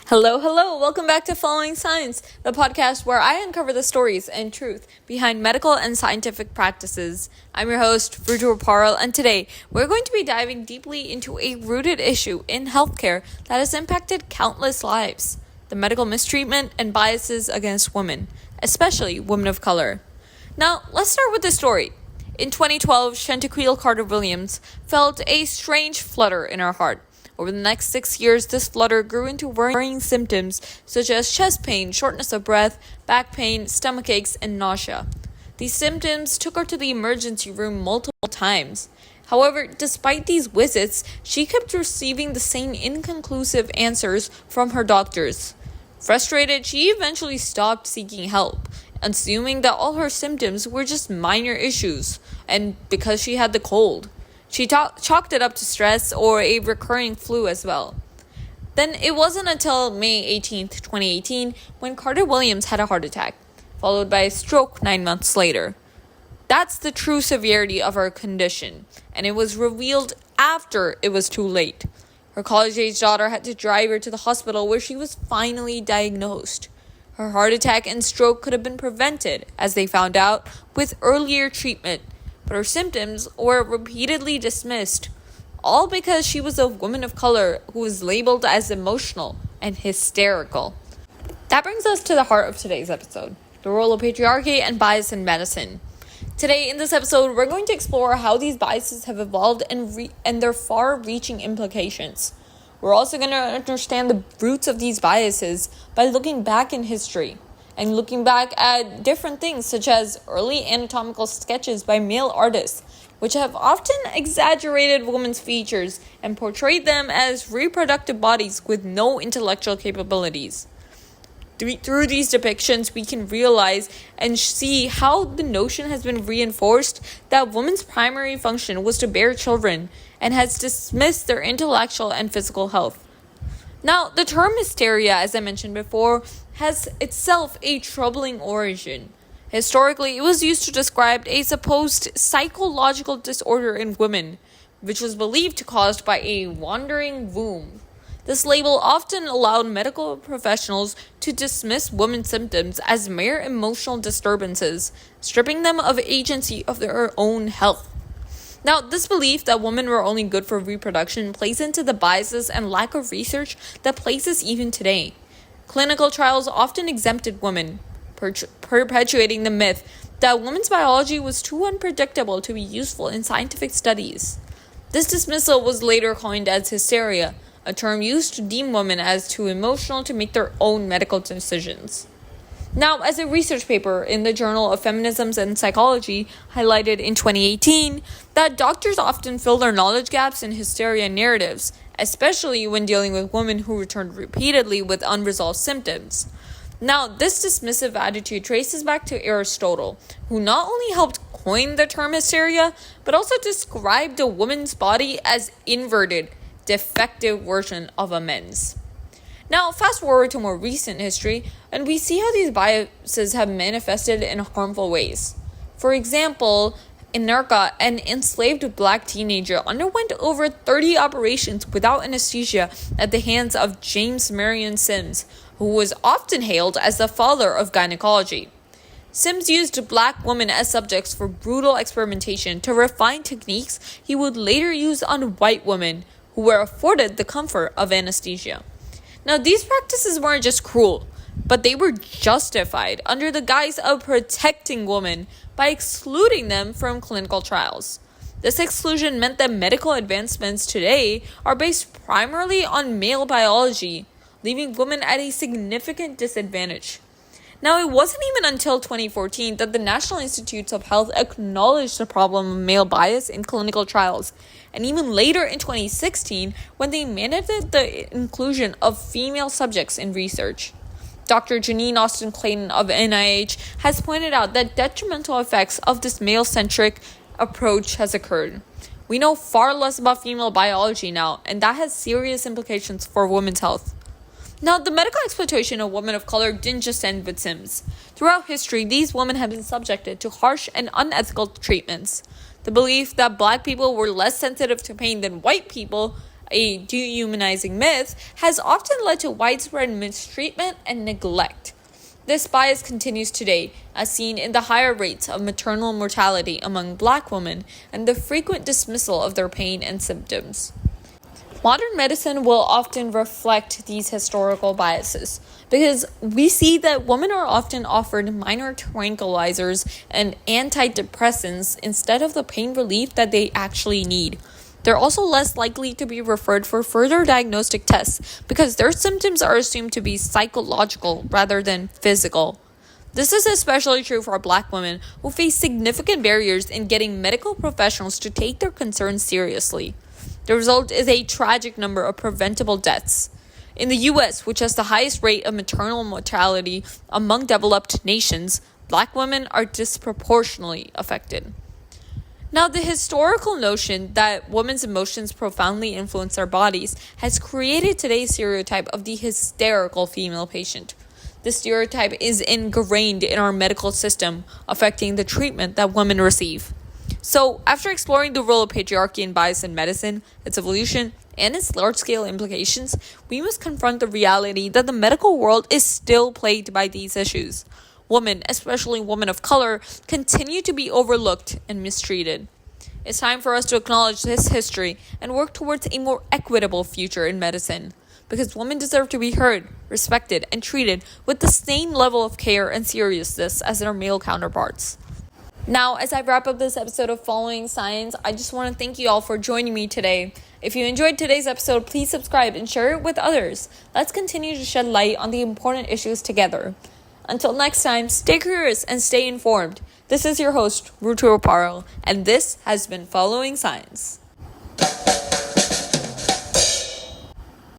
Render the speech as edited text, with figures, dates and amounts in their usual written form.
Hello. Welcome back to Following Science, the podcast where I uncover the stories and truth behind medical and scientific practices. I'm your host, Rutu Parl, and today we're going to be diving deeply into a rooted issue in healthcare that has impacted countless lives: the medical mistreatment and biases against women, especially women of color. Now, let's start with the story. In 2012, Shantaquilette Carter-Williams felt a strange flutter in her heart. Over the next 6 years, this flutter grew into worrying symptoms such as chest pain, shortness of breath, back pain, stomach aches, and nausea. These symptoms took her to the emergency room multiple times. However, despite these visits, she kept receiving the same inconclusive answers from her doctors. Frustrated, she eventually stopped seeking help, assuming that all her symptoms were just minor issues, and because she had the cold. She chalked it up to stress or a recurring flu as well. Then it wasn't until May 18th, 2018, when Carter-Williams had a heart attack, followed by a stroke 9 months later. That's the true severity of her condition, and it was revealed after it was too late. Her college-age daughter had to drive her to the hospital where she was finally diagnosed. Her heart attack and stroke could have been prevented, as they found out, with earlier treatment. But her symptoms were repeatedly dismissed, all because she was a woman of color who was labeled as emotional and hysterical. That brings us to the heart of today's episode: the role of patriarchy and bias in medicine. Today, in this episode, we're going to explore how these biases have evolved and their far-reaching implications. We're also going to understand the roots of these biases by looking back in history, and looking back at different things such as early anatomical sketches by male artists, which have often exaggerated women's features and portrayed them as reproductive bodies with no intellectual capabilities. Through these depictions, we can realize and see how the notion has been reinforced that women's primary function was to bear children and has dismissed their intellectual and physical health. Now, the term hysteria, as I mentioned before, has itself a troubling origin. Historically, it was used to describe a supposed psychological disorder in women, which was believed to be caused by a wandering womb. This label often allowed medical professionals to dismiss women's symptoms as mere emotional disturbances, stripping them of agency of their own health. Now, this belief that women were only good for reproduction plays into the biases and lack of research that places even today. Clinical trials often exempted women, perpetuating the myth that women's biology was too unpredictable to be useful in scientific studies. This dismissal was later coined as hysteria, a term used to deem women as too emotional to make their own medical decisions. Now, as a research paper in the Journal of Feminisms and Psychology highlighted in 2018, that doctors often fill their knowledge gaps in hysteria narratives, especially when dealing with women who returned repeatedly with unresolved symptoms. Now, this dismissive attitude traces back to Aristotle, who not only helped coin the term hysteria, but also described a woman's body as inverted, defective version of a men's. Now, fast forward to more recent history, and we see how these biases have manifested in harmful ways. For example, in America, an enslaved black teenager underwent over 30 operations without anesthesia at the hands of James Marion Sims, who was often hailed as the father of gynecology. Sims used black women as subjects for brutal experimentation to refine techniques he would later use on white women, who were afforded the comfort of anesthesia. Now, these practices weren't just cruel, but they were justified under the guise of protecting women by excluding them from clinical trials. This exclusion meant that medical advancements today are based primarily on male biology, leaving women at a significant disadvantage. Now, it wasn't even until 2014 that the National Institutes of Health acknowledged the problem of male bias in clinical trials, and even later in 2016 when they mandated the inclusion of female subjects in research. Dr. Janine Austin Clayton of NIH has pointed out that detrimental effects of this male-centric approach has occurred. We know far less about female biology now, and that has serious implications for women's health. Now, the medical exploitation of women of color didn't just end with Sims. Throughout history, these women have been subjected to harsh and unethical treatments. The belief that black people were less sensitive to pain than white people a dehumanizing myth, has often led to widespread mistreatment and neglect. This bias continues today, as seen in the higher rates of maternal mortality among Black women and the frequent dismissal of their pain and symptoms. Modern medicine will often reflect these historical biases because we see that women are often offered minor tranquilizers and antidepressants instead of the pain relief that they actually need. They're also less likely to be referred for further diagnostic tests because their symptoms are assumed to be psychological rather than physical. This is especially true for Black women who face significant barriers in getting medical professionals to take their concerns seriously. The result is a tragic number of preventable deaths. In the U.S., which has the highest rate of maternal mortality among developed nations, Black women are disproportionately affected. Now, the historical notion that women's emotions profoundly influence their bodies has created today's stereotype of the hysterical female patient. This stereotype is ingrained in our medical system, affecting the treatment that women receive. So, after exploring the role of patriarchy and bias in medicine, its evolution, and its large-scale implications, we must confront the reality that the medical world is still plagued by these issues. Women, especially women of color, continue to be overlooked and mistreated. It's time for us to acknowledge this history and work towards a more equitable future in medicine, because women deserve to be heard, respected, and treated with the same level of care and seriousness as their male counterparts. Now, as I wrap up this episode of Following Science, I just want to thank you all for joining me today. If you enjoyed today's episode, please subscribe and share it with others. Let's continue to shed light on the important issues together. Until next time, stay curious and stay informed. This is your host, Rutu Oparo, and this has been Following Science.